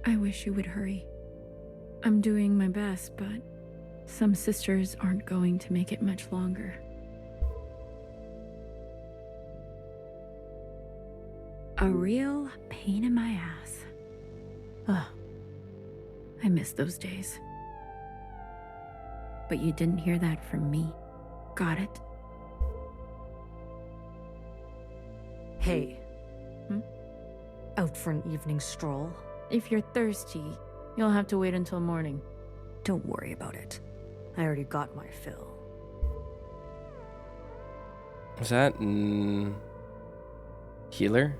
I wish you would hurry. I'm doing my best, but some sisters aren't going to make it much longer. A real pain in my ass. Ugh. I miss those days. But you didn't hear that from me. Got it? Hey. Out for an evening stroll? If you're thirsty, you'll have to wait until morning. Don't worry about it. I already got my fill. Is that healer?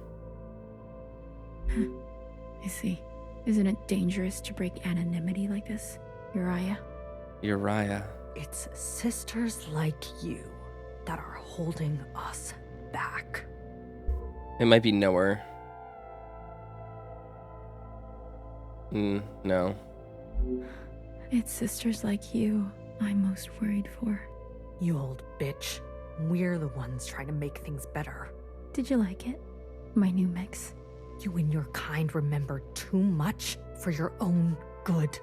I see. Isn't it dangerous to break anonymity like this, Uriah? Uriah. It's sisters like you that are holding us back. It might be Knower. No. It's sisters like you I'm most worried for. You old bitch. We're the ones trying to make things better. Did you like it? My new mix? You and your kind remember too much for your own good.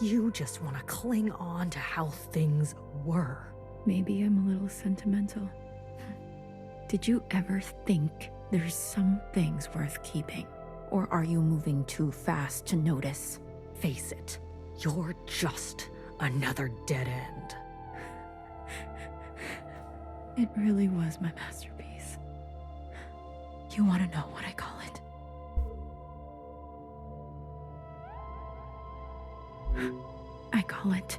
You just want to cling on to how things were. Maybe I'm a little sentimental. Did you ever think there's some things worth keeping? Or are you moving too fast to notice? Face it, you're just another dead end. It really was my masterpiece. You want to know what I call it? I call it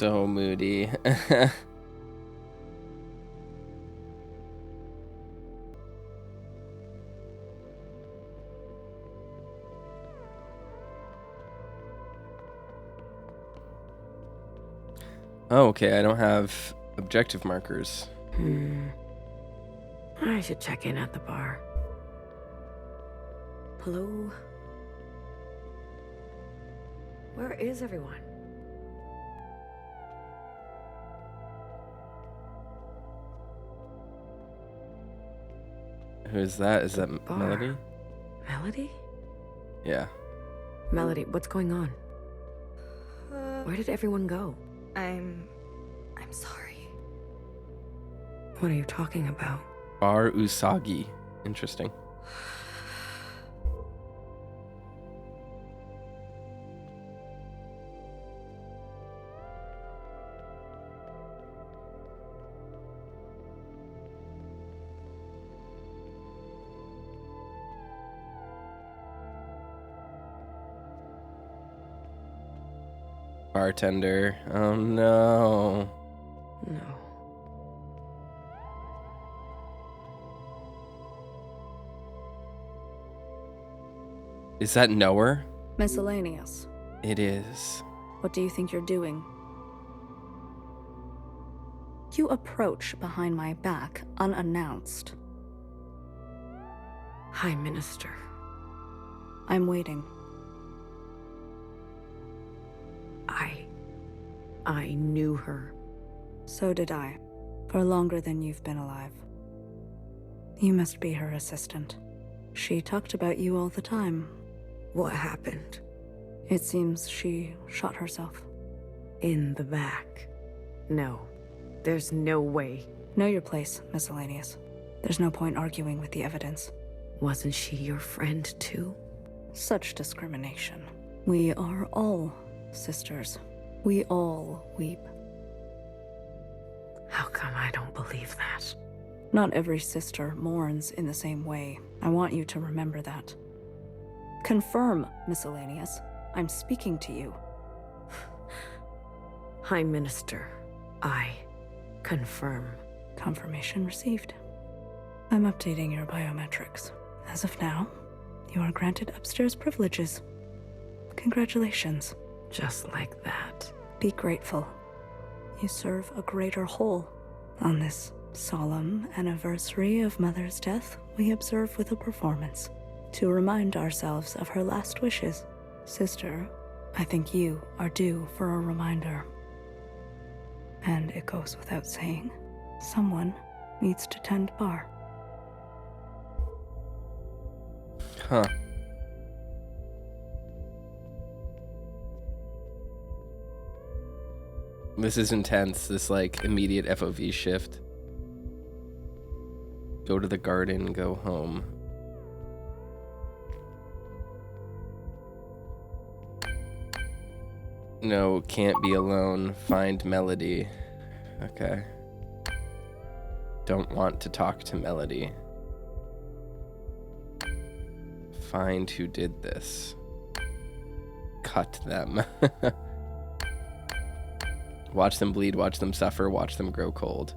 So moody. Oh, okay, I don't have objective markers. I should check in at the bar. Hello? Where is everyone? Who is that? Is that Bar. Melody? Melody? Yeah. Melody, what's going on? Where did everyone go? I'm sorry. What are you talking about? Bar Usagi. Interesting. Bartender. Oh no. No. Is that Knower? Miscellaneous. It is. What do you think you're doing? You approach behind my back unannounced. High Minister. I'm waiting. I knew her. So did I. For longer than you've been alive. You must be her assistant. She talked about you all the time. What happened? It seems she shot herself. In the back. No. There's no way. Know your place, Miscellaneous. There's no point arguing with the evidence. Wasn't she your friend too? Such discrimination. We are all sisters. We all weep. How come I don't believe that? Not every sister mourns in the same way. I want you to remember that. Confirm, Miscellaneous. I'm speaking to you. High Minister, I confirm. Confirmation received. I'm updating your biometrics. As of now, you are granted upstairs privileges. Congratulations. Just like that. Be grateful. You serve a greater whole on this solemn anniversary of Mother's death, we observe with a performance to remind ourselves of her last wishes. Sister, I think you are due for a reminder. And it goes without saying, someone needs to tend bar. Huh. This is intense, this like immediate FOV shift. Go to the garden, go home. No, can't be alone. Find Melody. Okay. Don't want to talk to Melody. Find who did this. Cut them. Watch them bleed, watch them suffer, watch them grow cold.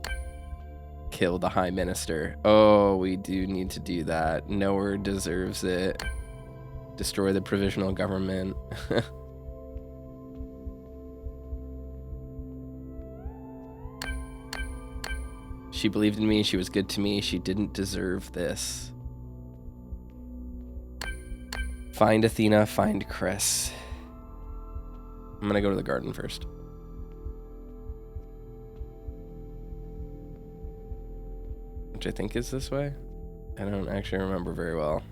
Kill the High Minister. Oh, we do need to do that. Nowhere deserves it. Destroy the provisional government. She believed in me, she was good to me, she didn't deserve this. Find Athena, find Chris. I'm gonna go to the garden first. Which I think is this way. I don't actually remember very well.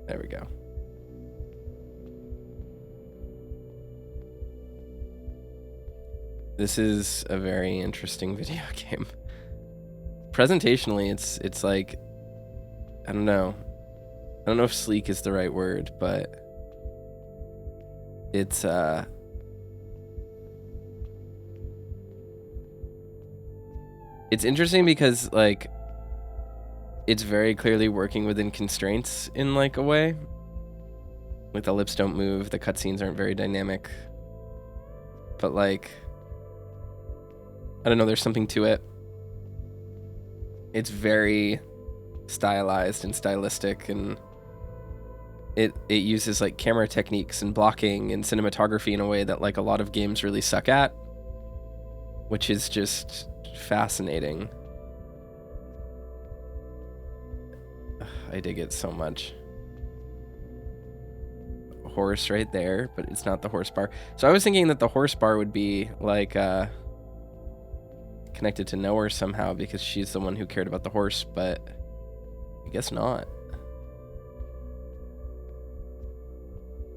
There we go. This is a very interesting video game. Presentationally, it's like, I don't know if sleek is the right word, but it's interesting because like it's very clearly working within constraints in like a way. Like the lips don't move, the cutscenes aren't very dynamic, but like I don't know, there's something to it. It's very stylized and stylistic, and it uses like camera techniques and blocking and cinematography in a way that like a lot of games really suck at, which is just fascinating. I dig it so much. Horse right there, but it's not the horse bar. So I was thinking that the horse bar would be like connected to Nowhere somehow because she's the one who cared about the horse, but I guess not.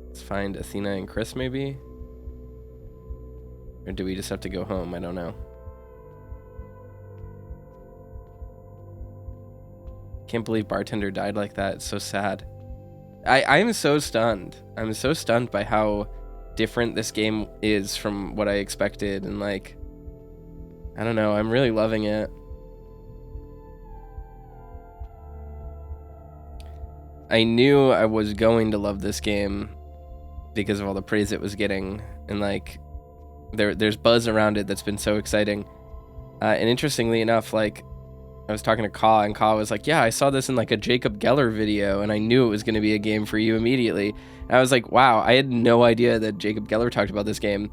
Let's find Athena and Chris maybe? Or do we just have to go home? I don't know. Can't believe Bartender died like that. It's so sad. I'm so stunned. I'm so stunned by how different this game is from what I expected, and like, I don't know, I'm really loving it. I knew I was going to love this game because of all the praise it was getting, and like there's buzz around it that's been so exciting. And interestingly enough, like I was talking to Ka, and Ka was like, yeah, I saw this in like a Jacob Geller video and I knew it was going to be a game for you immediately. And I was like, wow, I had no idea that Jacob Geller talked about this game,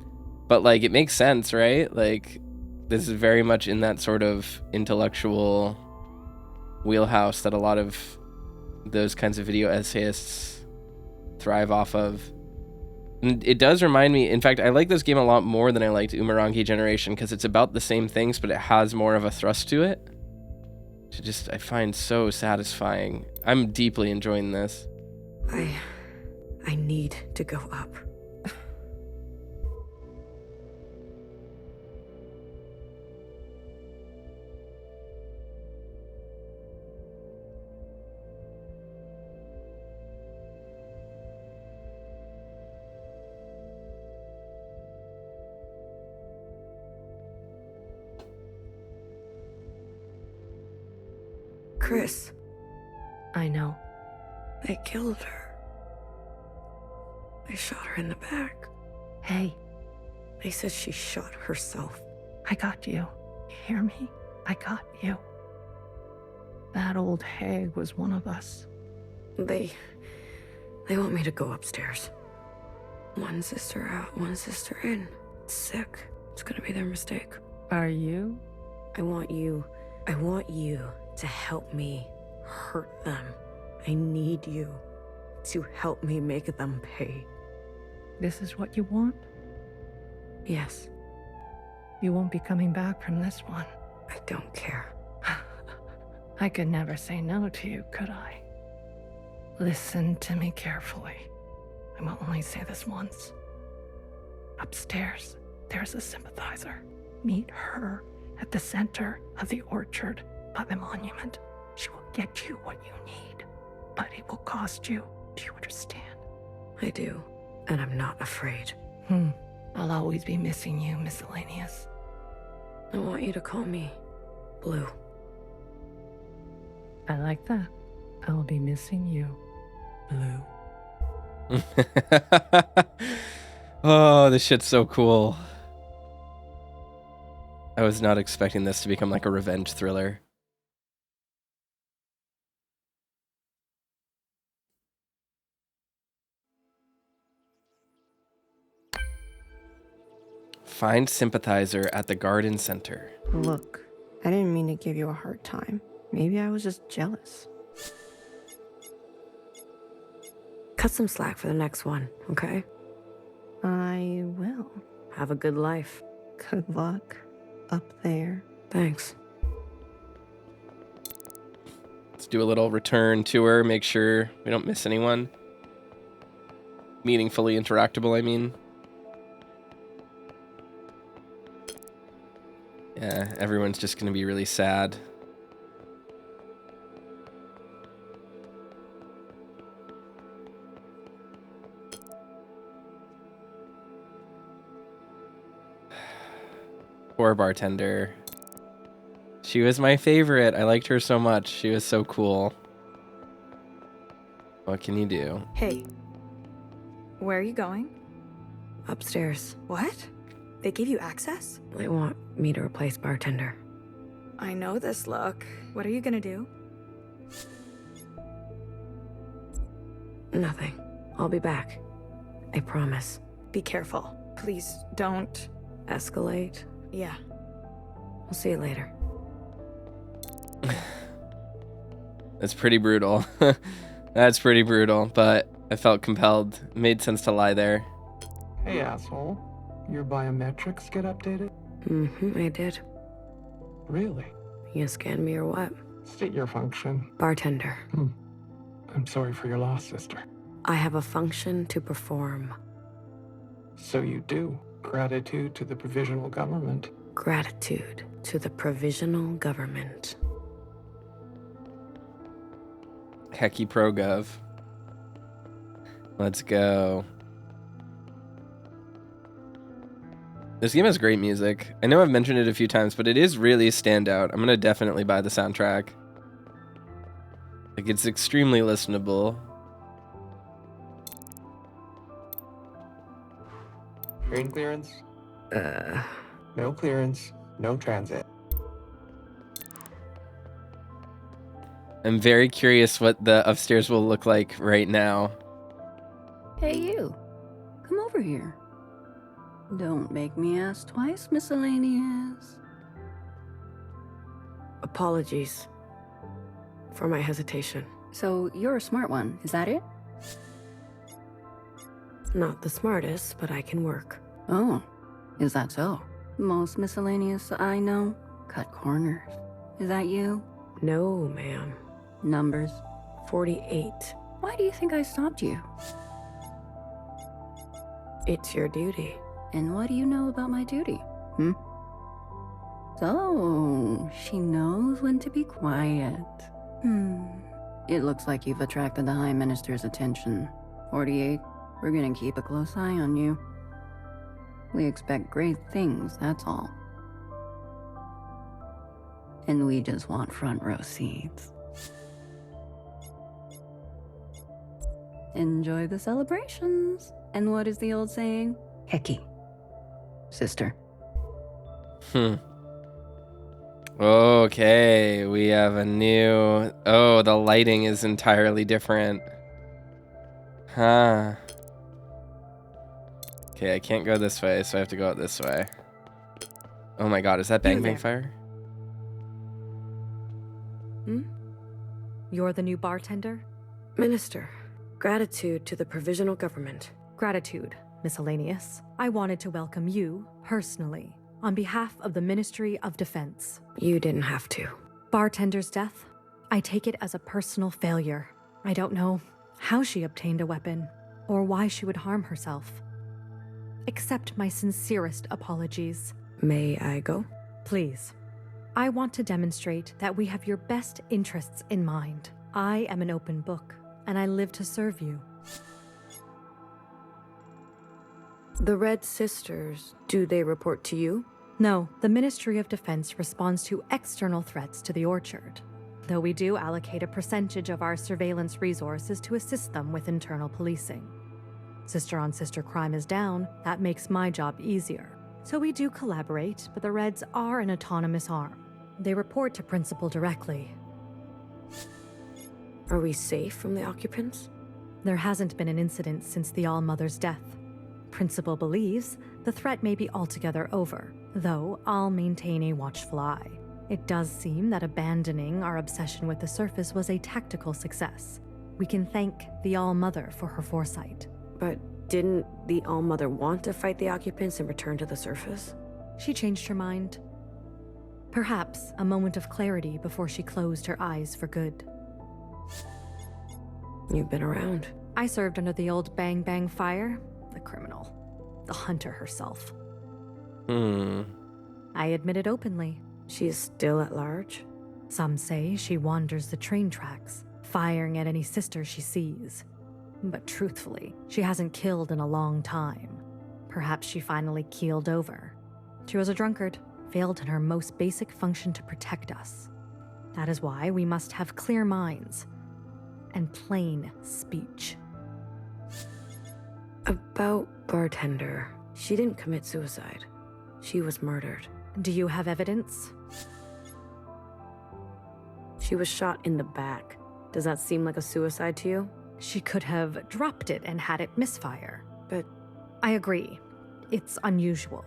but like it makes sense, right? Like this is very much in that sort of intellectual wheelhouse that a lot of those kinds of video essayists thrive off of. And it does remind me, in fact, I like this game a lot more than I liked Umurangi Generation because it's about the same things, but it has more of a thrust to it. I find so satisfying. I'm deeply enjoying this. I need to go up. Chris, I know. they killed her. They shot her in the back. Hey, They said she shot herself. I got you. You hear me? I got you. That old hag was one of us. They want me to go upstairs. One sister out, one sister in. It's sick. It's gonna be their mistake. Are you? I want you to help me hurt them. I need you to help me make them pay. This is what you want? Yes, You won't be coming back from this one. I don't care. I could never say no to you, could I? Listen to me carefully. I will only say this once. Upstairs, there's a sympathizer. Meet her at the center of the orchard by the monument. She will get you what you need, but it will cost you. Do you understand? I do, and I'm not afraid. I'll always be missing you, Miscellaneous. I want you to call me Blue. I like that. I'll be missing you, Blue. Oh, this shit's so cool. I was not expecting this to become like a revenge thriller. Find sympathizer at the garden center. Look, I didn't mean to give you a hard time. Maybe I was just jealous. Cut some slack for the next one, okay? I will. Have a good life. Good luck. Up there. Thanks. Let's do a little return tour, make sure we don't miss anyone. Meaningfully interactable, I mean. Yeah, everyone's just gonna be really sad. Poor bartender. She was my favorite. I liked her so much. She was so cool. What can you do? Hey, where are you going? Upstairs. What? They gave you access? They want me to replace bartender. I know this look. What are you gonna do? Nothing. I'll be back. I promise. Be careful. Please don't. Escalate. Yeah. I'll see you later. That's pretty brutal. That's pretty brutal, but I felt compelled. It made sense to lie there. Hey, asshole. Your biometrics get updated? I did. Really? You gonna scan me or what? State your function. Bartender. I'm sorry for your loss, sister. I have a function to perform. So you do. Gratitude to the provisional government. Gratitude to the provisional government. Hecky ProGov. Let's go. This game has great music. I know I've mentioned it a few times, but it is really a standout. I'm gonna definitely buy the soundtrack. Like, it's extremely listenable. Train clearance? No clearance, no transit. I'm very curious what the upstairs will look like right now. Hey, you. Come over here. Don't make me ask twice, Miscellaneous. Apologies for my hesitation. So, you're a smart one, is that it? Not the smartest, but I can work. Oh, is that so? Most Miscellaneous I know cut corners. Is that you? No, ma'am. Numbers. 48. Why do you think I stopped you? It's your duty. And what do you know about my duty? So, she knows when to be quiet. It looks like you've attracted the High Minister's attention. 48, we're gonna keep a close eye on you. We expect great things, that's all. And we just want front row seats. Enjoy the celebrations. And what is the old saying? Hecky. Sister. Okay, we have a new... Oh, the lighting is entirely different. Huh. Okay, I can't go this way, so I have to go out this way. Oh my god, is that Bang Bang Fire? You're the new bartender? Minister, gratitude to the provisional government. Gratitude, miscellaneous. I wanted to welcome you, personally, on behalf of the Ministry of Defense. You didn't have to. Bartender's death? I take it as a personal failure. I don't know how she obtained a weapon, or why she would harm herself. Accept my sincerest apologies. May I go? Please. I want to demonstrate that we have your best interests in mind. I am an open book, and I live to serve you. The Red Sisters, do they report to you? No, the Ministry of Defense responds to external threats to the Orchard, though we do allocate a percentage of our surveillance resources to assist them with internal policing. Sister-on-sister crime is down, that makes my job easier. So we do collaborate, but the Reds are an autonomous arm. They report to Principal directly. Are we safe from the Occupants? There hasn't been an incident since the ALLMOTHER's death. Principal believes the threat may be altogether over, though I'll maintain a watchful eye. It does seem that abandoning our obsession with the surface was a tactical success. We can thank the ALLMOTHER for her foresight. But didn't the ALLMOTHER want to fight the Occupants and return to the surface? She changed her mind. Perhaps a moment of clarity before she closed her eyes for good. You've been around. I served under the old Bang Bang Fire, the criminal, the hunter herself. I admit it openly. She is still at large? Some say she wanders the train tracks, firing at any sister she sees. But truthfully, she hasn't killed in a long time. Perhaps she finally keeled over. She was a drunkard, failed in her most basic function to protect us. That is why we must have clear minds and plain speech. About Bartender, she didn't commit suicide. She was murdered. Do you have evidence? She was shot in the back. Does that seem like a suicide to you? She could have dropped it and had it misfire. But I agree. It's unusual.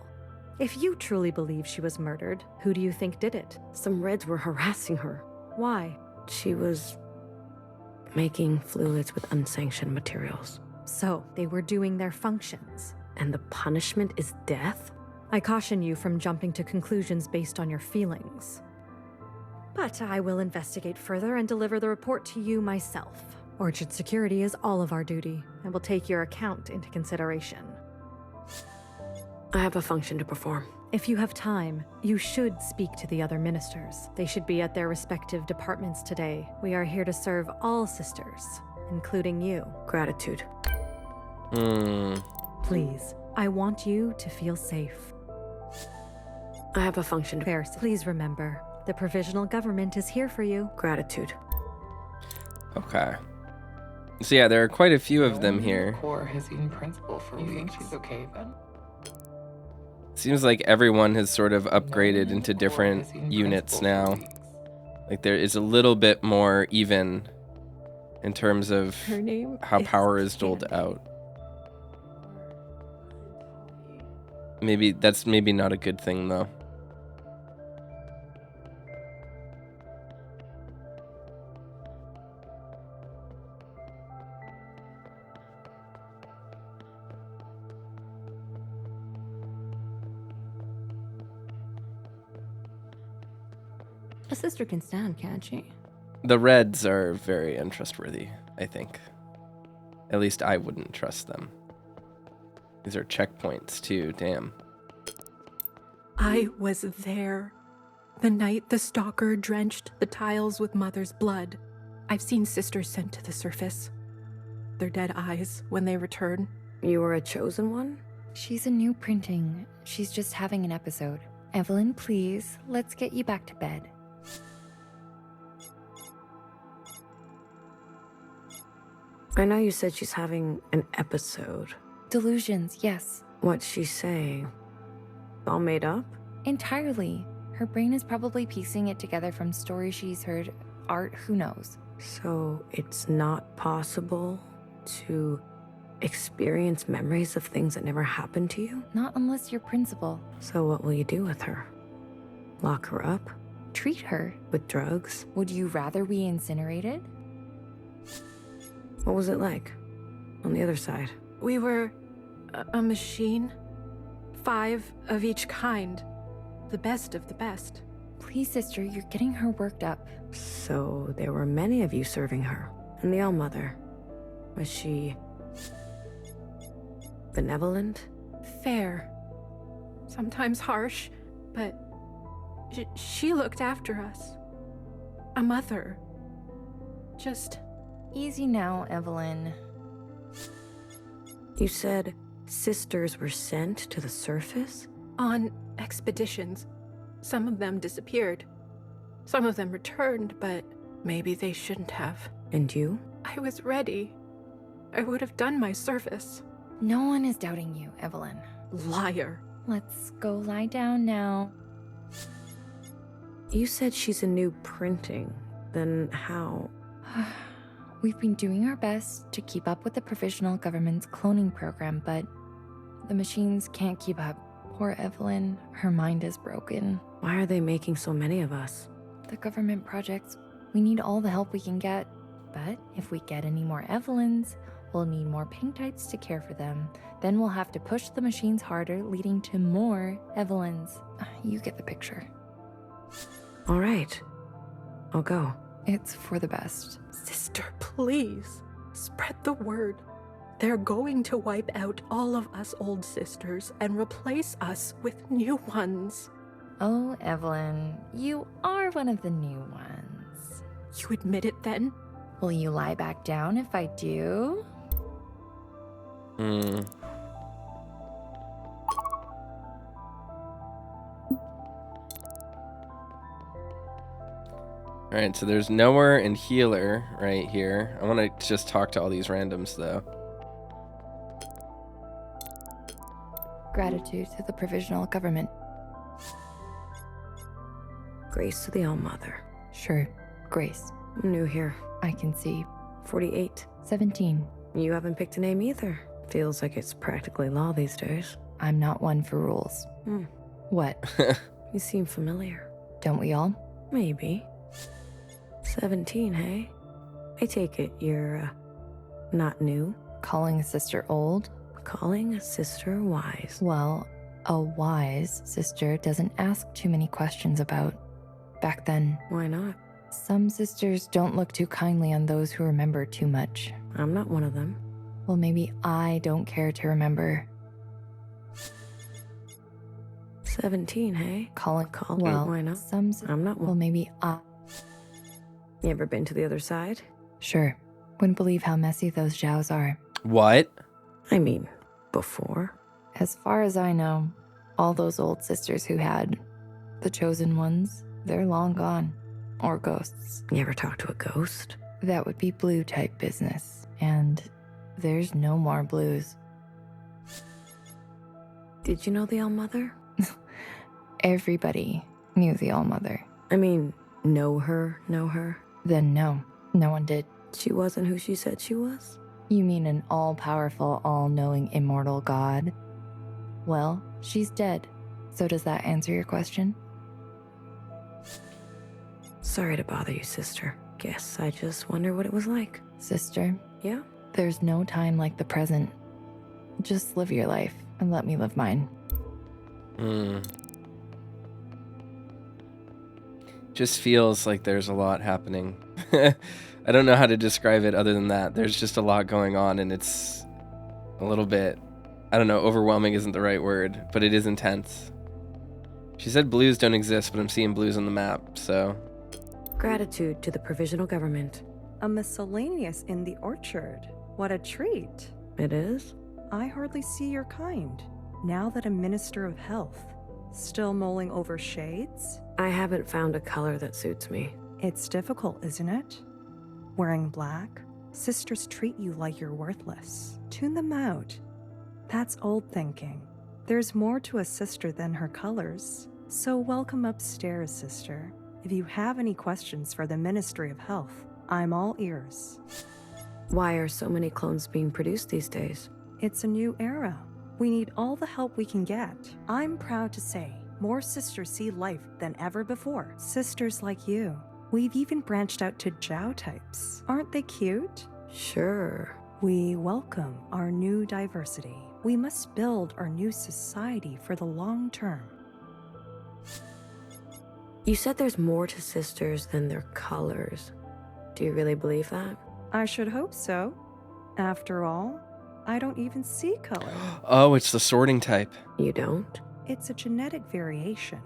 If you truly believe she was murdered, who do you think did it? some Reds were harassing her. Why? She was making fluids with unsanctioned materials. So, they were doing their functions. And the punishment is death? I caution you from jumping to conclusions based on your feelings. But I will investigate further and deliver the report to you myself. Orchard security is all of our duty, and will take your account into consideration. I have a function to perform. If you have time, you should speak to the other ministers. They should be at their respective departments today. We are here to serve all sisters, including you. Gratitude. Please, I want you to feel safe. I have a function to... Fair, please remember, the provisional government is here for you. Gratitude. Okay. So yeah, there are quite a few of them here. Core has seen Principal for weeks. You think she's okay then? Seems like everyone has sort of upgraded into different units now. Like there is a little bit more even in terms of Her name how is power is doled Candy. out. Maybe that's not a good thing though. A sister can stand, can't she? The Reds are very untrustworthy, I think. At least I wouldn't trust them. These are checkpoints too, damn. I was there. The night the stalker drenched the tiles with Mother's blood. I've seen sisters sent to the surface. Their dead eyes when they return. You were a chosen one? She's a new printing. She's just having an episode. Evelyn, please, let's get you back to bed. I know you said she's having an episode. Delusions, yes. What's she saying? All made up? Entirely. Her brain is probably piecing it together from stories she's heard, art, who knows. So it's not possible to experience memories of things that never happened to you? Not unless you're principal. So what will you do with her? Lock her up? Treat her. With drugs? Would you rather we incinerated? What was it like on the other side? We were a machine. 5 of each kind. The best of the best. Please, sister, you're getting her worked up. So there were many of you serving her. And the ALLMOTHER, was she benevolent? Fair. Sometimes harsh, but she looked after us. A mother. Just... Easy now, Evelyn. You said sisters were sent to the surface? On expeditions. Some of them disappeared. Some of them returned, but maybe they shouldn't have. And you? I was ready. I would have done my service. No one is doubting you, Evelyn. Liar. Let's go lie down now. You said she's a new printing. Then how? We've been doing our best to keep up with the provisional government's cloning program, but the machines can't keep up. Poor Evelyn, her mind is broken. Why are they making so many of us? The government projects, we need all the help we can get. But if we get any more Evelyns, we'll need more pink types to care for them. Then we'll have to push the machines harder, leading to more Evelyns. You get the picture. All right. I'll go. It's for the best. Sister, please. Spread the word. They're going to wipe out all of us old sisters and replace us with new ones. Oh, Evelyn, you are one of the new ones. You admit it then? Will you lie back down if I do? Alright, so there's Knower and Healer right here. I want to just talk to all these randoms, though. Gratitude to the provisional government. Grace to the ALLMOTHER. Sure, Grace. I'm new here. I can see. 48. 17. You haven't picked a name either. Feels like it's practically law these days. I'm not one for rules. What? You seem familiar. Don't we all? Maybe. 17, hey? I take it you're, not new? Calling a sister old? Calling a sister wise. Well, a wise sister doesn't ask too many questions about. Back then. Why not? Some sisters don't look too kindly on those who remember too much. I'm not one of them. Well, maybe I don't care to remember. 17, hey? Call. Well, why not? I'm not one. Well, maybe I... You ever been to the other side? Sure. Wouldn't believe how messy those Zhaos are. What? I mean, before. As far as I know, all those old sisters who had the chosen ones, they're long gone. Or ghosts. You ever talk to a ghost? That would be blue type business. And there's no more blues. Did you know the ALLMOTHER? Everybody knew the ALLMOTHER. I mean, know her? Then no one did. She wasn't who she said she was? You mean an all-powerful, all-knowing, immortal god? Well, she's dead. So does that answer your question? Sorry to bother you, sister. Guess I just wonder what it was like. Sister? Yeah? There's no time like the present. Just live your life and let me live mine. Just feels like there's a lot happening. I don't know how to describe it other than that. There's just a lot going on, and it's a little bit, I don't know, overwhelming isn't the right word, but it is intense. She said blues don't exist, but I'm seeing blues on the map, so... Gratitude to the provisional government. A miscellaneous in the orchard. What a treat. It is? I hardly see your kind, now that I'm Minister of Health. Still mulling over shades? I haven't found a color that suits me. It's difficult, isn't it? Wearing black, sisters treat you like you're worthless. Tune them out. That's old thinking. There's more to a sister than her colors. So welcome upstairs, sister. If you have any questions for the Ministry of Health, I'm all ears. Why are so many clones being produced these days? It's a new era. We need all the help we can get. I'm proud to say more sisters see life than ever before. Sisters like you. We've even branched out to Jow types. Aren't they cute? Sure. We welcome our new diversity. We must build our new society for the long term. You said there's more to sisters than their colors. Do you really believe that? I should hope so. After all, I don't even see color. Oh, it's the sorting type. You don't? It's a genetic variation.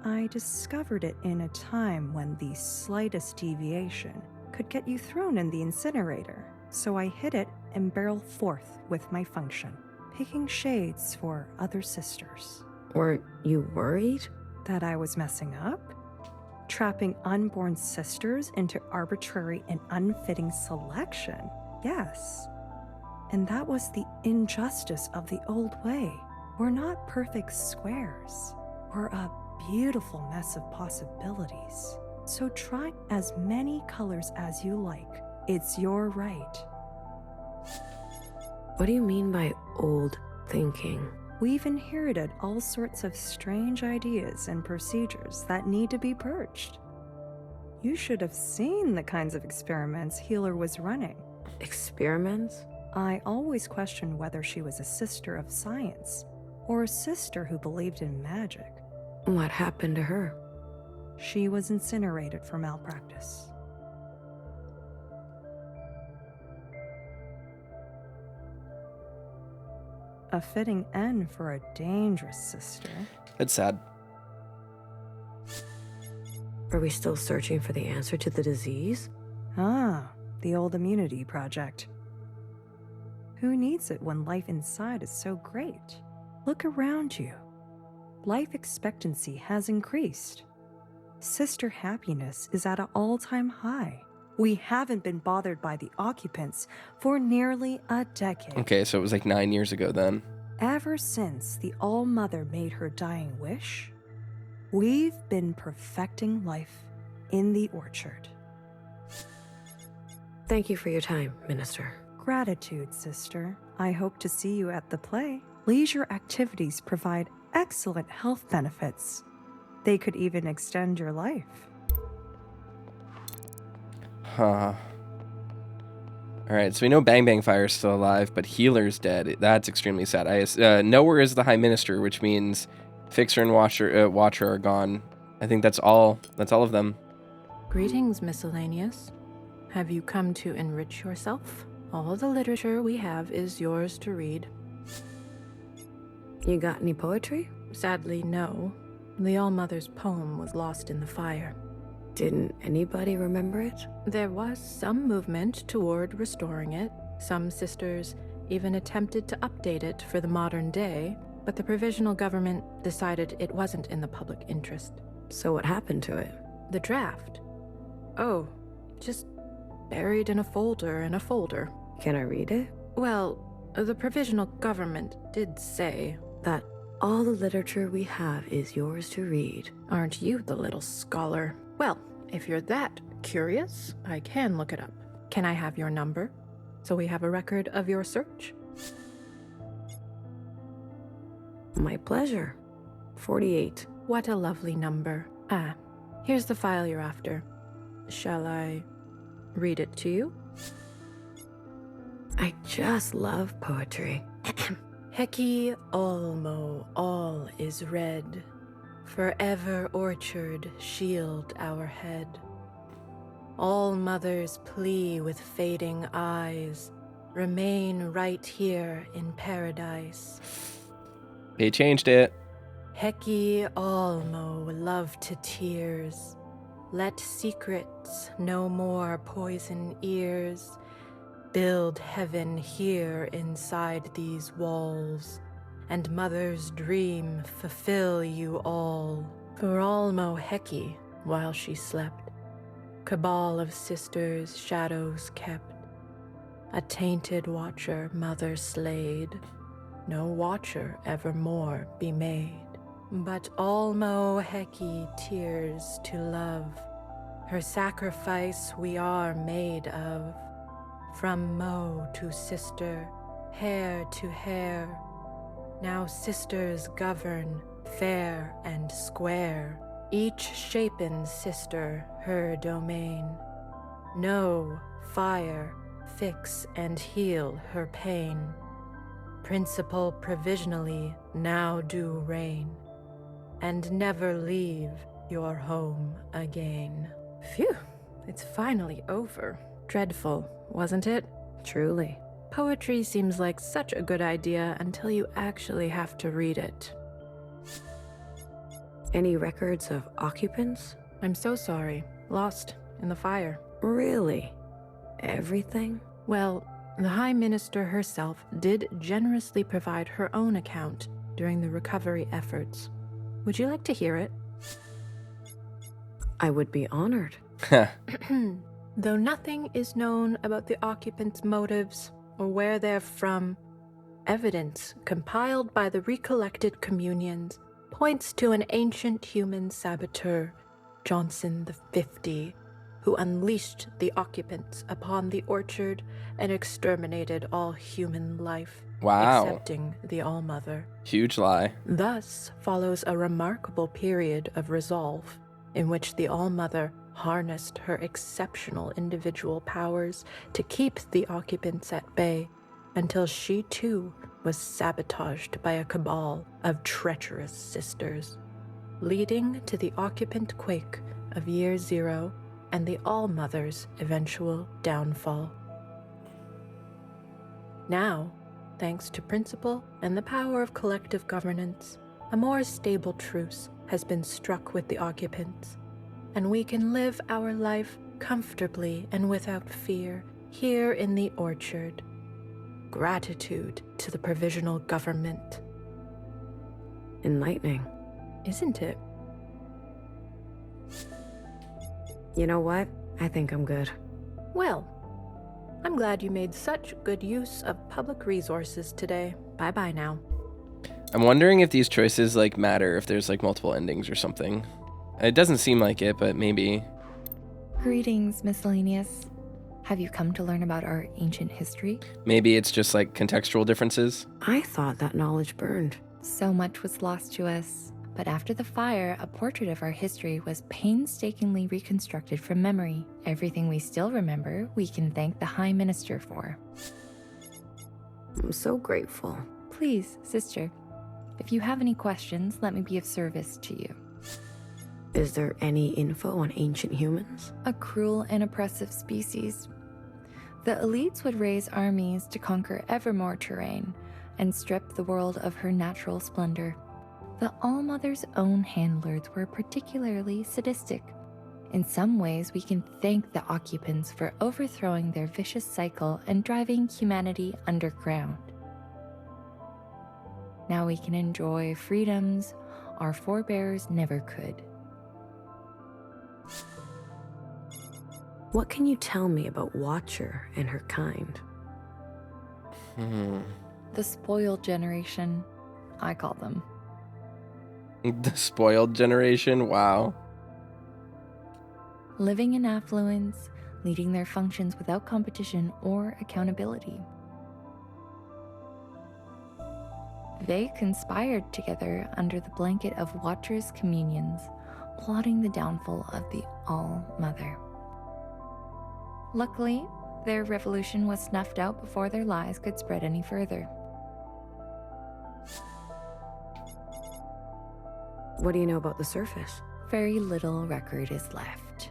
I discovered it in a time when the slightest deviation could get you thrown in the incinerator. So I hid it and barreled forth with my function, picking shades for other sisters. Weren't you worried? That I was messing up? Trapping unborn sisters into arbitrary and unfitting selection? Yes. And that was the injustice of the old way. We're not perfect squares. We're a beautiful mess of possibilities. So try as many colors as you like. It's your right. What do you mean by old thinking? We've inherited all sorts of strange ideas and procedures that need to be purged. You should have seen the kinds of experiments Healer was running. Experiments? I always questioned whether she was a sister of science or a sister who believed in magic. What happened to her? She was incinerated for malpractice. A fitting end for a dangerous sister. That's sad. Are we still searching for the answer to the disease? Ah, the old immunity project. Who needs it when life inside is so great? Look around you. Life expectancy has increased. Sister happiness is at an all-time high. We haven't been bothered by the occupants for nearly a decade. Okay, so it was like 9 years ago then. Ever since the All-Mother made her dying wish, we've been perfecting life in the orchard. Thank you for your time, Minister. Gratitude, sister. I hope to see you at the play. Leisure activities provide excellent health benefits. They could even extend your life. Huh. Alright, so we know Bang Bang Fire's still alive, but Healer's dead. That's extremely sad. Nowhere is the High Minister, which means Fixer and Watcher are gone. I think that's all of them. Greetings, Miscellaneous. Have you come to enrich yourself? All the literature we have is yours to read. You got any poetry? Sadly, no. The All-Mother's poem was lost in the fire. Didn't anybody remember it? There was some movement toward restoring it. Some sisters even attempted to update it for the modern day, but the provisional government decided it wasn't in the public interest. So what happened to it? The draft? Oh, just buried in a folder in a folder. Can I read it? Well, the provisional government did say that all the literature we have is yours to read. Aren't you the little scholar? Well, if you're that curious, I can look it up. Can I have your number, so we have a record of your search? My pleasure. 48. What a lovely number. Ah, here's the file you're after. Shall I read it to you? I just love poetry. Heki Almo, all is red. Forever orchard, shield our head. All mothers plea with fading eyes. Remain right here in paradise. They changed it. Heki Almo, love to tears. Let secrets no more poison ears. Build heaven here inside these walls, and mother's dream fulfill you all. For Almo Heki, while she slept, cabal of sisters shadows kept. A tainted watcher mother slayed, no watcher evermore be made. But Almo Heki tears to love. Her sacrifice we are made of. From Mo to sister, hair to hair. Now sisters govern, fair and square. Each shapen sister her domain. Know, fire, fix and heal her pain. Principle provisionally now do reign. And never leave your home again. Phew, it's finally over. Dreadful, wasn't it? Truly. Poetry seems like such a good idea until you actually have to read it. Any records of occupants? I'm so sorry. Lost in the fire. Really? Everything? Well, the High Minister herself did generously provide her own account during the recovery efforts. Would you like to hear it? I would be honored. Though nothing is known about the occupants' motives or where they're from, evidence compiled by the recollected communions points to an ancient human saboteur, Johnson the 50, who unleashed the occupants upon the orchard and exterminated all human life, Wow. excepting the ALLMOTHER. Huge lie. Thus follows a remarkable period of resolve, in which the ALLMOTHER harnessed her exceptional individual powers to keep the occupants at bay, until she too was sabotaged by a cabal of treacherous sisters, leading to the occupant quake of Year Zero and the ALLMOTHER's eventual downfall. Now, thanks to principle and the power of collective governance, a more stable truce has been struck with the occupants, and we can live our life comfortably and without fear here in the orchard. Gratitude to the provisional government. Enlightening. Isn't it? You know what? I think I'm good. Well, I'm glad you made such good use of public resources today. Bye-bye now. I'm wondering if these choices like matter, if there's like multiple endings or something. It doesn't seem like it, but maybe. Greetings, Miscellaneous. Have you come to learn about our ancient history? Maybe it's just like contextual differences. I thought that knowledge burned. So much was lost to us. But after the fire, a portrait of our history was painstakingly reconstructed from memory. Everything we still remember, we can thank the High Minister for. I'm so grateful. Please, sister, if you have any questions, let me be of service to you. Is there any info on ancient humans? A cruel and oppressive species. The elites would raise armies to conquer ever more terrain and strip the world of her natural splendor. The ALLMOTHER's own handlers were particularly sadistic. In some ways, we can thank the occupants for overthrowing their vicious cycle and driving humanity underground. Now we can enjoy freedoms our forebears never could. What can you tell me about Watcher and her kind? The spoiled generation, I call them. The spoiled generation? Wow. Living in affluence, leading their functions without competition or accountability. They conspired together under the blanket of Watcher's communions, plotting the downfall of the ALLMOTHER. Luckily, their revolution was snuffed out before their lies could spread any further. What do you know about the surface? Very little record is left.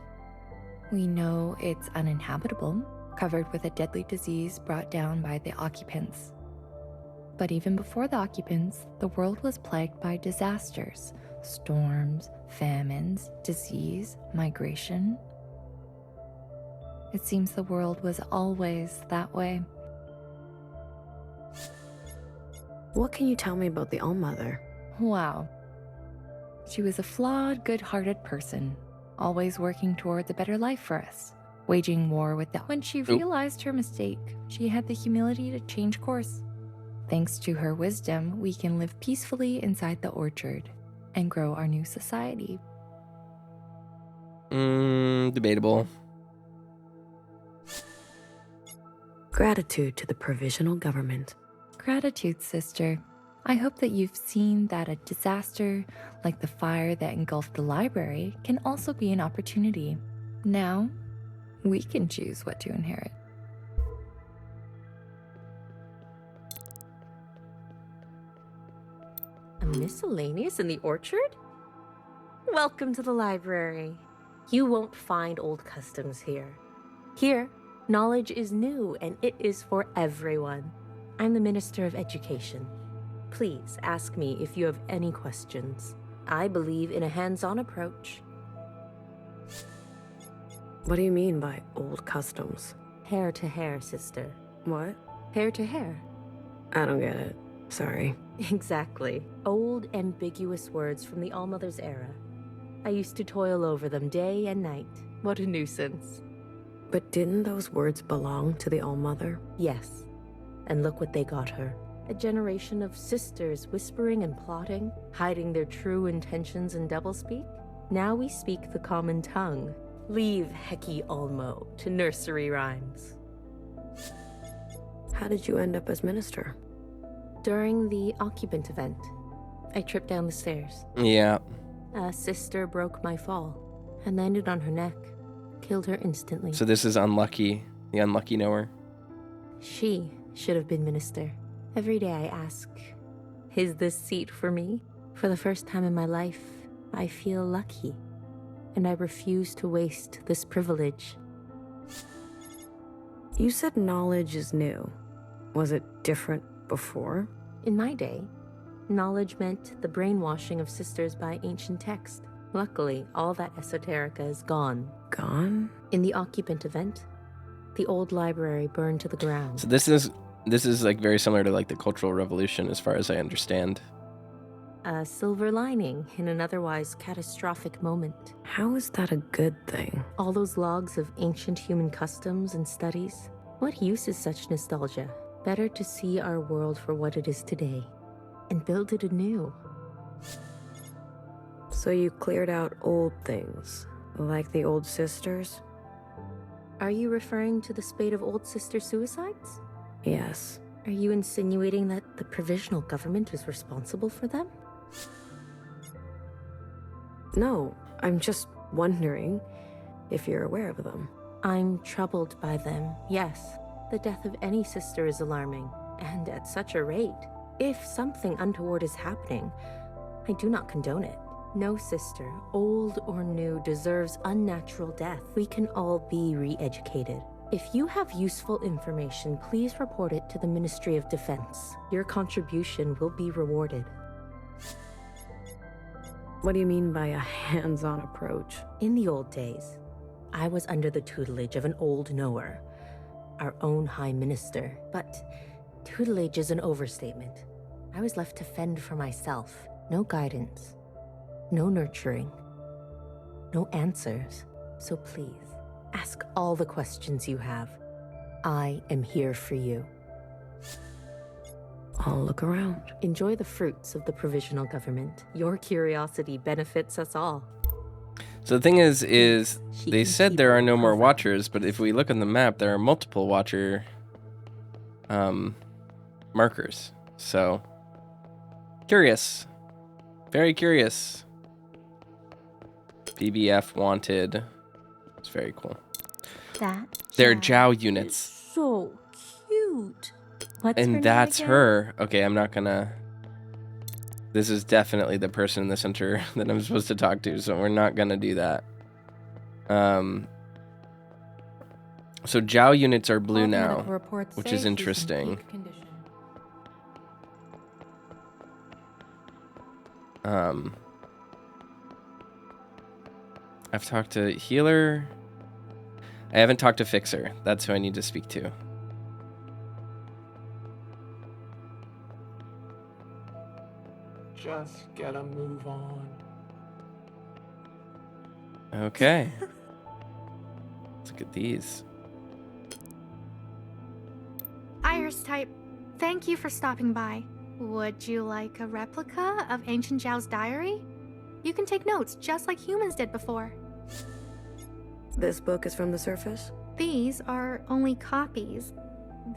We know it's uninhabitable, covered with a deadly disease brought down by the occupants. But even before the occupants, the world was plagued by disasters, storms, famines, disease, migration. It seems the world was always that way. What can you tell me about the ALLMOTHER? Wow. She was a flawed, good-hearted person, always working towards a better life for us, waging war with them. When she realized her mistake, she had the humility to change course. Thanks to her wisdom, we can live peacefully inside the orchard. and grow our new society. Debatable. Gratitude to the provisional government. Gratitude, sister. I hope that you've seen that a disaster like the fire that engulfed the library can also be an opportunity. Now, we can choose what to inherit. A miscellaneous in the orchard? Welcome to the library. You won't find old customs here. Here, knowledge is new and it is for everyone. I'm the Minister of Education. Please ask me if you have any questions. I believe in a hands-on approach. What do you mean by old customs? Hair to hair, sister. What? Hair to hair. I don't get it. Sorry. Exactly. Old, ambiguous words from the ALLMOTHER's era. I used to toil over them day and night. What a nuisance. But didn't those words belong to the ALLMOTHER? Yes. And look what they got her. A generation of sisters whispering and plotting, hiding their true intentions in doublespeak. Now we speak the common tongue. Leave Heki Almo to nursery rhymes. How did you end up as minister? During the Occupant event. I tripped down the stairs. Yeah. A sister broke my fall and landed on her neck. Killed her instantly. So this is unlucky. The unlucky knower. She should have been minister. Every day I ask, is this seat for me? For the first time in my life, I feel lucky. And I refuse to waste this privilege. You said knowledge is new. Was it different before? In my day, knowledge meant the brainwashing of sisters by ancient text. Luckily, all that esoterica is gone. Gone? In the Occupant event, the old library burned to the ground. So this is like very similar to like the Cultural Revolution as far as I understand. A silver lining in an otherwise catastrophic moment. How is that a good thing? All those logs of ancient human customs and studies. What use is such nostalgia? Better to see our world for what it is today and build it anew. So you cleared out old things, like the old sisters? Are you referring to the spate of old sister suicides? Yes. Are you insinuating that the provisional government is responsible for them? No, I'm just wondering if you're aware of them. I'm troubled by them, yes. The death of any sister is alarming, and at such a rate. If something untoward is happening, I do not condone it. No sister, old or new, deserves unnatural death. We can all be re-educated. If you have useful information, please report it to the Ministry of Defense. Your contribution will be rewarded. What do you mean by a hands-on approach? In the old days, I was under the tutelage of an old knower, our own High Minister. But tutelage is an overstatement. I was left to fend for myself. No guidance, no nurturing, no answers. So please, ask all the questions you have. I am here for you. I'll look around. Enjoy the fruits of the provisional government. Your curiosity benefits us all. So the thing is they said there are no more watchers, but if we look on the map, there are multiple watcher markers. So curious, very curious. PBF wanted. It's very cool. They're Jow units. So cute. What's her And name that's again? her. Okay, I'm not gonna. This is definitely the person in the center that I'm supposed to talk to, so we're not gonna do that. So Jow units are blue now, which is interesting. I've talked to healer. I haven't talked to fixer. That's who I need to speak to. Just gotta move on. Okay. Let's look at these. Iris type, thank you for stopping by. Would you like a replica of Ancient Zhao's diary? You can take notes just like humans did before. This book is from the surface? These are only copies.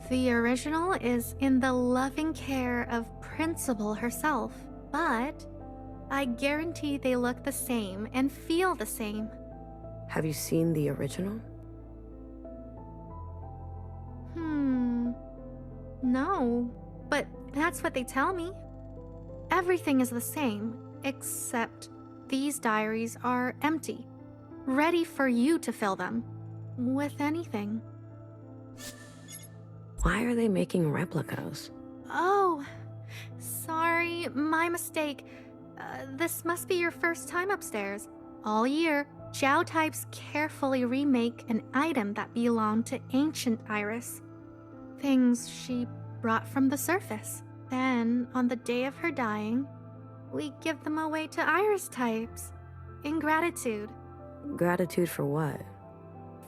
The original is in the loving care of Principal herself, but I guarantee they look the same and feel the same. Have you seen the original? No, but that's what they tell me. Everything is the same, except these diaries are empty, ready for you to fill them with anything. Why are they making replicas? Oh, sorry, my mistake. This must be your first time upstairs. All year, Zhao types carefully remake an item that belonged to ancient Iris. Things she brought from the surface. Then, on the day of her dying, we give them away to Iris types. In gratitude. Gratitude for what?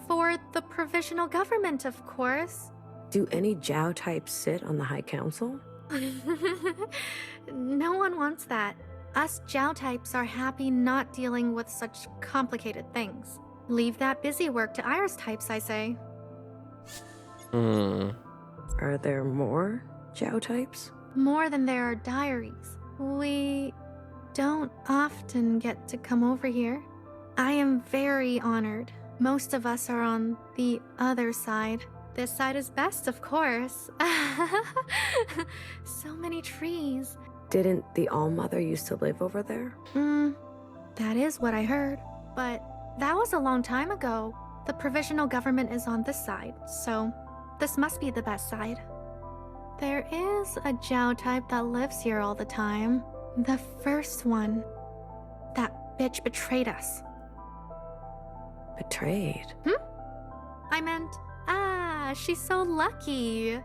For the provisional government, of course. Do any Zhao types sit on the High Council? No one wants that. Us Zhao types are happy not dealing with such complicated things. Leave that busy work to Iris types, I say. Are there more Zhao types? More than there are diaries. We don't often get to come over here. I am very honored. Most of us are on the other side. This side is best, of course. So many trees. Didn't the ALLMOTHER used to live over there? That is what I heard. But that was a long time ago. The provisional government is on this side, so this must be the best side. There is a Zhao type that lives here all the time. The first one. That bitch betrayed us. Betrayed? I meant, she's so lucky.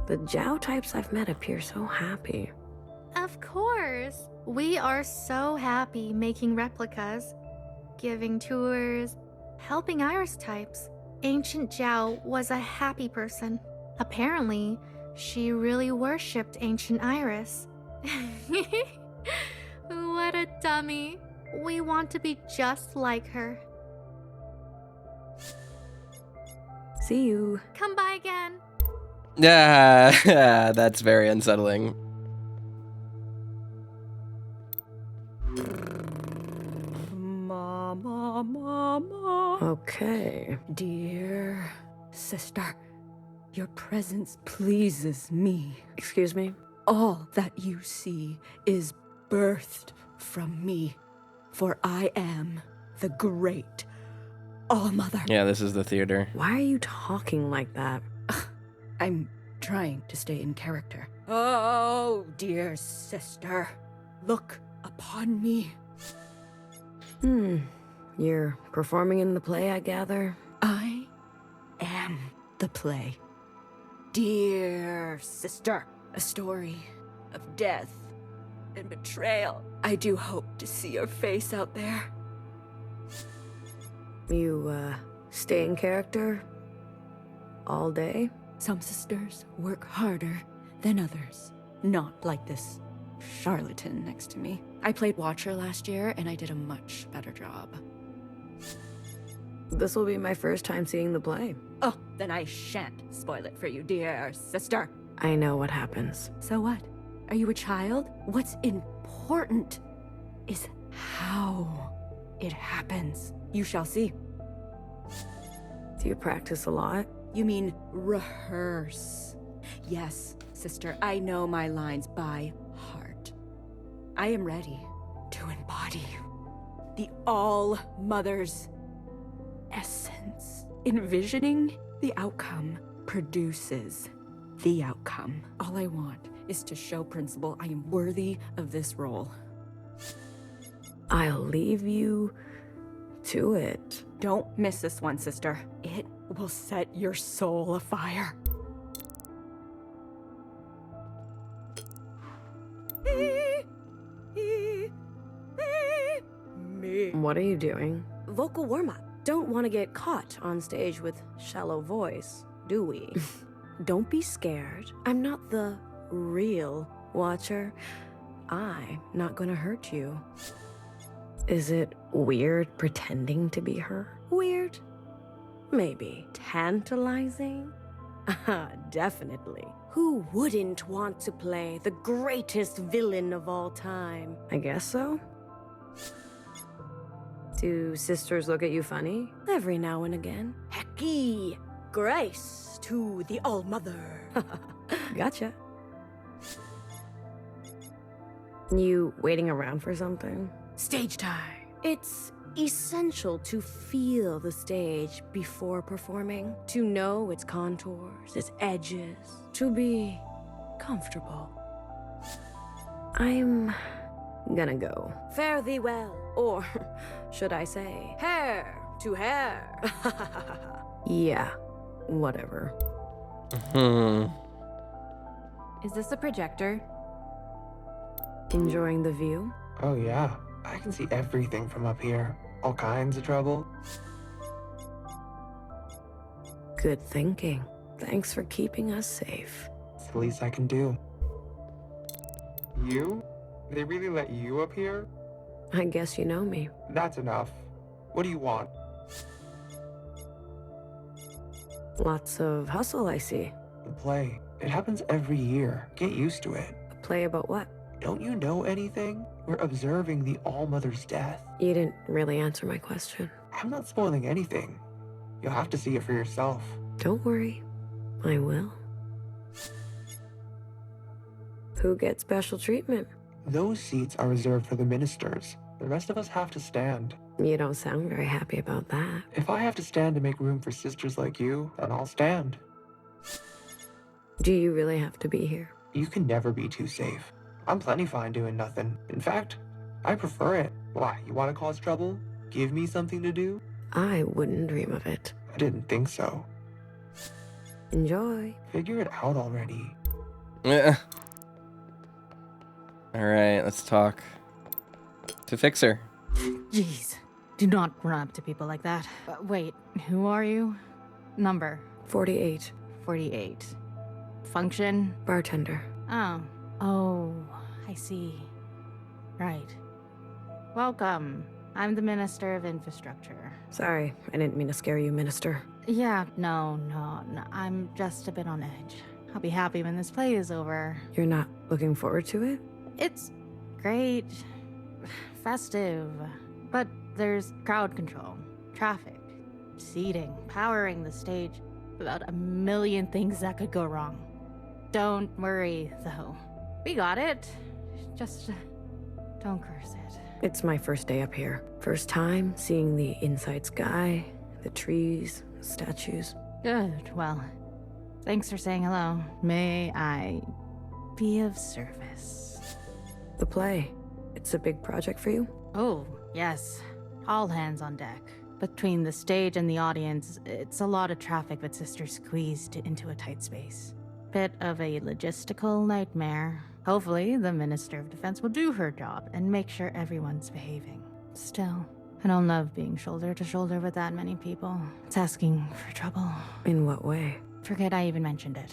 The Zhao types I've met appear so happy. Of course. We are so happy making replicas, giving tours, helping Iris types. Ancient Zhao was a happy person. Apparently, she really worshipped Ancient Iris. What a dummy. We want to be just like her. See you. Come by again. Yeah, that's very unsettling. Mama. Okay. Dear sister, your presence pleases me. Excuse me? All that you see is birthed from me, for I am the great ALLMOTHER. Yeah, this is the theater. Why are you talking like that? I'm trying to stay in character. Oh, dear sister, look upon me. You're performing in the play, I gather? I am the play. Dear sister, a story of death and betrayal. I do hope to see your face out there. You, stay in character? All day? Some sisters work harder than others. Not like this charlatan next to me. I played Watcher last year, and I did a much better job. This will be my first time seeing the play. Oh, then I shan't spoil it for you, dear sister. I know what happens. So what? Are you a child? What's important is how it happens. You shall see. Do you practice a lot? You mean rehearse? Yes, sister, I know my lines by heart. I am ready to embody the ALLMOTHER's essence. Envisioning the outcome produces the outcome. All I want is to show Principal I am worthy of this role. I'll leave you to it. Don't miss this one, sister. It will set your soul afire. What are you doing? Vocal warm-up. Don't want to get caught on stage with shallow voice, do we? Don't be scared. I'm not the real Watcher. I'm not gonna hurt you. Is it weird pretending to be her? Weird? Maybe. Tantalizing? Definitely. Who wouldn't want to play the greatest villain of all time? I guess so. Do sisters look at you funny? Every now and again. Hecky! Grace to the ALLMOTHER. Gotcha. You waiting around for something? Stage time. It's essential to feel the stage before performing, to know its contours, its edges, to be comfortable. I'm gonna go. Fare thee well, or should I say, hair to hair. Yeah, whatever. Is this a projector? Enjoying the view? Oh yeah, I can see everything from up here. All kinds of trouble. Good thinking. Thanks for keeping us safe. It's the least I can do. You? They really let you up here? I guess you know me. That's enough. What do you want? Lots of hustle, I see. The play. It happens every year. Get used to it. A play about what? Don't you know anything? We're observing the ALLMOTHER's death. You didn't really answer my question. I'm not spoiling anything. You'll have to see it for yourself. Don't worry. I will. Who gets special treatment? Those seats are reserved for the ministers. The rest of us have to stand. You don't sound very happy about that. If I have to stand to make room for sisters like you, then I'll stand. Do you really have to be here? You can never be too safe. I'm plenty fine doing nothing. In fact, I prefer it. Why, you want to cause trouble? Give me something to do? I wouldn't dream of it. I didn't think so. Enjoy. Figure it out already. Yeah. Alright, let's talk to Fixer. Jeez, do not run up to people like that. Wait, who are you? Number? 48. 48. Function? Bartender. Oh, I see. Right. Welcome. I'm the Minister of Infrastructure. Sorry, I didn't mean to scare you, Minister. Yeah, no. I'm just a bit on edge. I'll be happy when this play is over. You're not looking forward to it? It's great, festive, but there's crowd control, traffic, seating, powering the stage, about a million things that could go wrong. Don't worry, though. We got it. Just don't curse it. It's my first day up here. First time seeing the inside sky, the trees, statues. Good. Well, thanks for saying hello. May I be of service? The play. It's a big project for you? Oh, yes. All hands on deck. Between the stage and the audience, it's a lot of traffic with sisters squeezed into a tight space. Bit of a logistical nightmare. Hopefully, the Minister of Defense will do her job and make sure everyone's behaving. Still, I don't love being shoulder to shoulder with that many people. It's asking for trouble. In what way? Forget I even mentioned it.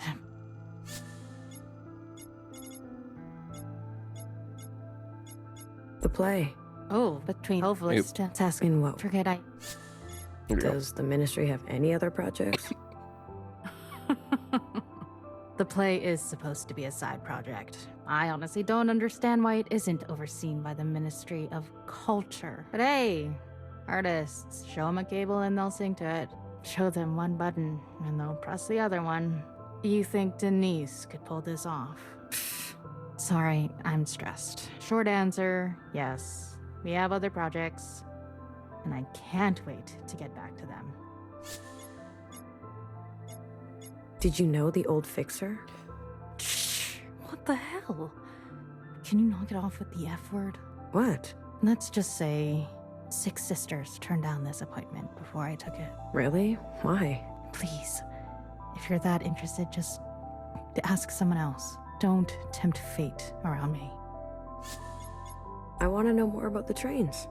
The play. Oh, between hopefully it's asking. In what? Forget I... Does the ministry have any other projects? The play is supposed to be a side project. I honestly don't understand why it isn't overseen by the Ministry of Culture. But hey, artists, show them a cable and they'll sing to it. Show them one button and they'll press the other one. You think Denise could pull this off? Sorry, I'm stressed. Short answer, yes. We have other projects, and I can't wait to get back to them. Did you know the old fixer? Shh! What the hell? Can you knock it off with the F word? What? Let's just say 6 sisters turned down this appointment before I took it. Really? Why? Please, if you're that interested, just ask someone else. Don't tempt fate around me. I want to know more about the trains.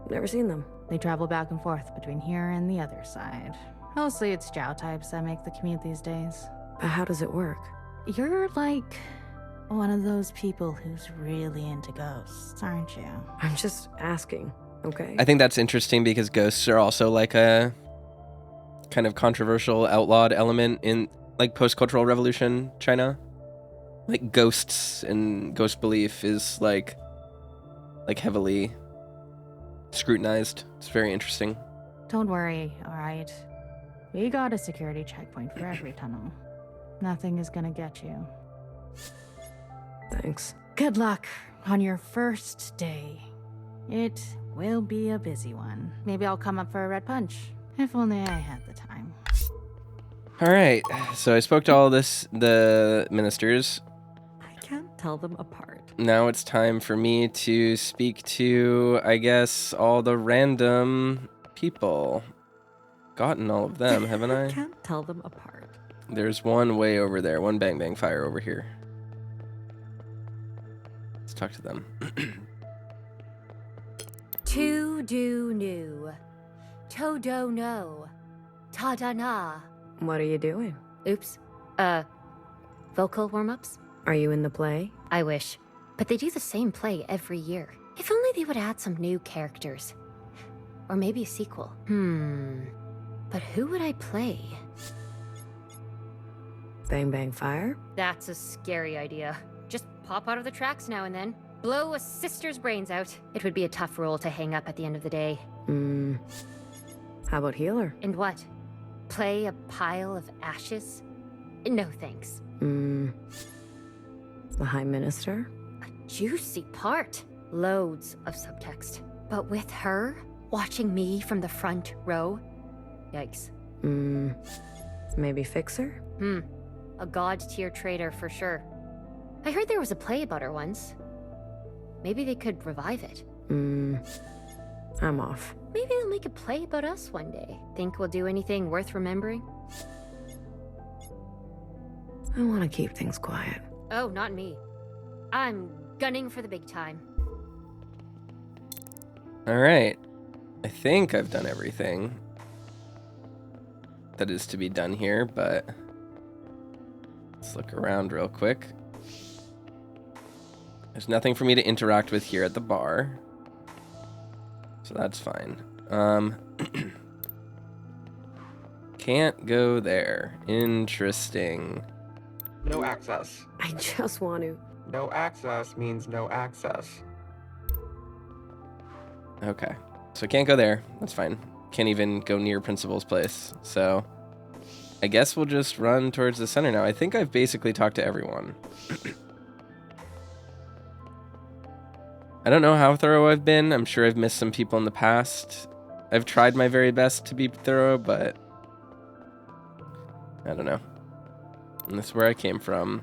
Never seen them. They travel back and forth between here and the other side. Mostly it's Jiao types that make the commute these days. But how does it work? You're like one of those people who's really into ghosts, aren't you? I'm just asking, okay? I think that's interesting because ghosts are also like a kind of controversial, outlawed element in like post-cultural revolution China. Like ghosts and ghost belief is like heavily scrutinized. It's very interesting. Don't worry, alright? We got a security checkpoint for every tunnel. Nothing is gonna get you. Thanks. Good luck on your first day. It will be a busy one. Maybe I'll come up for a red punch. If only I had the time. All right, so I spoke to all the ministers. I can't tell them apart. Now it's time for me to speak to, I guess, all the random people. Gotten all of them, haven't I? I can't tell them apart. There's one way over there, one bang bang fire over here. Let's talk to them. To do new. Todo no. Tada na. What are you doing? Oops. Vocal warm-ups? Are you in the play? I wish. But they do the same play every year. If only they would add some new characters. Or maybe a sequel. But who would I play? Bang Bang Fire? That's a scary idea. Just pop out of the tracks now and then. Blow a sister's brains out. It would be a tough role to hang up at the end of the day. How about Healer? And what? Play a pile of ashes? No thanks. The High Minister? A juicy part. Loads of subtext. But with her watching me from the front row? Yikes. Maybe Fixer? A god-tier traitor for sure. I heard there was a play about her once. Maybe they could revive it. I'm off. Maybe they'll make a play about us one day. Think we'll do anything worth remembering? I want to keep things quiet. Oh, not me. I'm gunning for the big time. All right. I think I've done everything that is to be done here, but let's look around real quick. There's nothing for me to interact with here at the bar, so that's fine. Can't go there. Interesting. No access. I just want to. No access means no access. Okay, so can't go there. That's fine. Can't even go near Principal's place. So I guess we'll just run towards the center now. I think I've basically talked to everyone. I don't know how thorough I've been. I'm sure I've missed some people in the past. I've tried my very best to be thorough, but I don't know. And that's where I came from.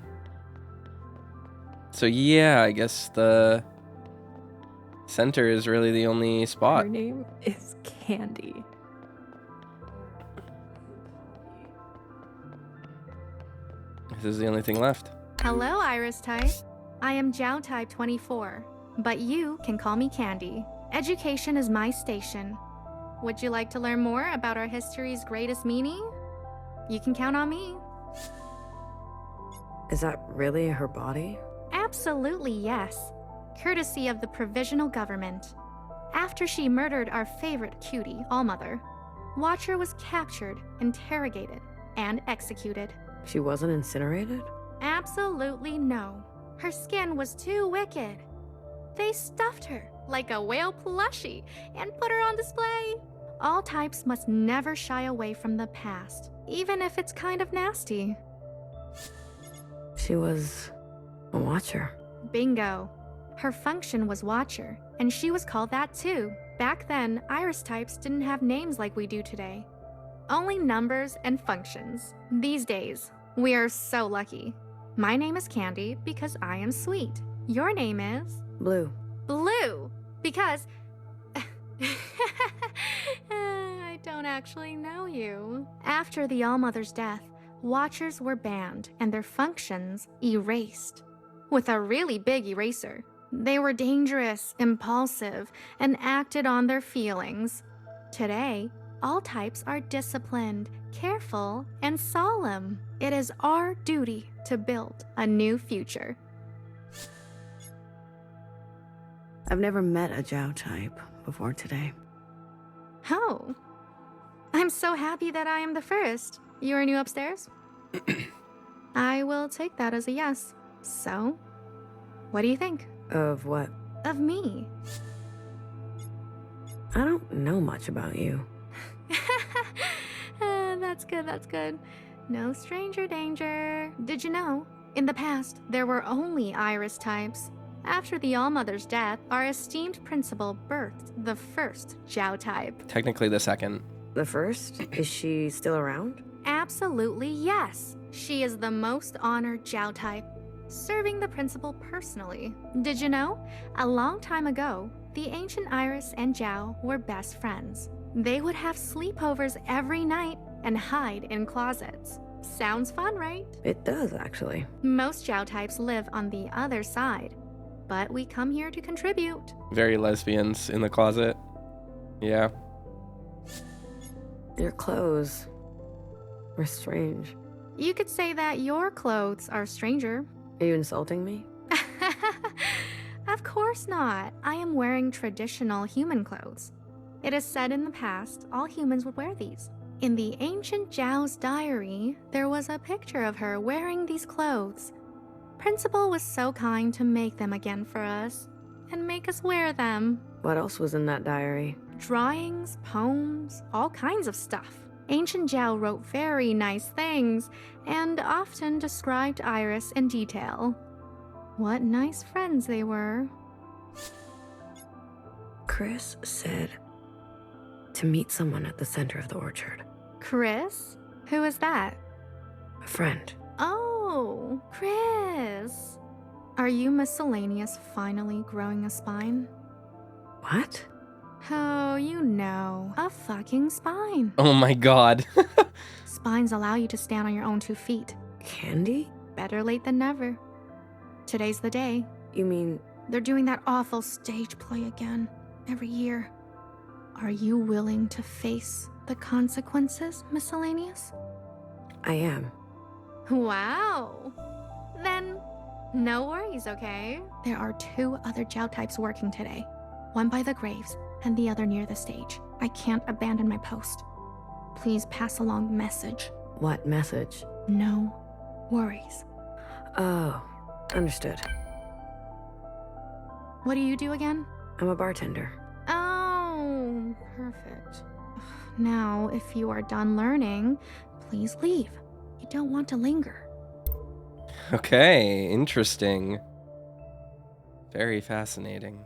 So yeah, I guess the center is really the only spot. Her name is Candy. This is the only thing left. Hello, Iris type. I am Jiao type 24, but you can call me Candy. Education is my station. Would you like to learn more about our history's greatest meaning? You can count on me. Is that really her body? Absolutely yes. Courtesy of the provisional government. After she murdered our favorite cutie, ALLMOTHER, Watcher was captured, interrogated, and executed. She wasn't incinerated? Absolutely no. Her skin was too wicked. They stuffed her like a whale plushie and put her on display. All types must never shy away from the past, even if it's kind of nasty. She was a Watcher. Bingo. Her function was Watcher, and she was called that too. Back then, Iris types didn't have names like we do today. Only numbers and functions. These days, we are so lucky. My name is Candy because I am sweet. Your name is? Blue. Blue, because I don't actually know you. After the ALLMOTHER's death, Watchers were banned and their functions erased. With a really big eraser. They were dangerous, impulsive, and acted on their feelings. Today, all types are disciplined, careful, and solemn. It is our duty to build a new future. I've never met a Jiao type before today. Oh. I'm so happy that I am the first. You are new upstairs? I will take that as a yes. So, what do you think? Of what? Of me. I don't know much about you. That's good, that's good. No stranger danger. Did you know? In the past, there were only Iris types. After the ALLMOTHER's death, our esteemed principal birthed the first Jiao type. Technically the second. The first? Is she still around? Absolutely yes. She is the most honored Jiao type, serving the principal personally. Did you know? A long time ago, the ancient Iris and Jiao were best friends. They would have sleepovers every night and hide in closets. Sounds fun, right? It does, actually. Most Jiao types live on the other side, but we come here to contribute. Very lesbians in the closet. Yeah. Your clothes were strange. You could say that your clothes are stranger. Are you insulting me? Of course not. I am wearing traditional human clothes. It is said in the past, all humans would wear these. In the ancient Jiao's diary, there was a picture of her wearing these clothes. Principal was so kind to make them again for us, and make us wear them. What else was in that diary? Drawings, poems, all kinds of stuff. Ancient Jiao wrote very nice things, and often described Iris in detail. What nice friends they were. Chris said to meet someone at the center of the orchard. Chris? Who is that? A friend. Oh, Chris. Are you miscellaneous finally growing a spine? What? Oh, you know, a fucking spine. Oh my god. Spines allow you to stand on your own 2 feet. Candy? Better late than never. Today's the day. You mean... They're doing that awful stage play again, every year. Are you willing to face the consequences, miscellaneous? I am. Wow. Then, no worries, okay? There are 2 other Jiao types working today. One by the graves, and the other near the stage. I can't abandon my post. Please pass along the message. What message? No worries. Oh, understood. What do you do again? I'm a bartender. Oh, perfect. Now, if you are done learning, please leave. You don't want to linger. Okay, interesting. Very fascinating.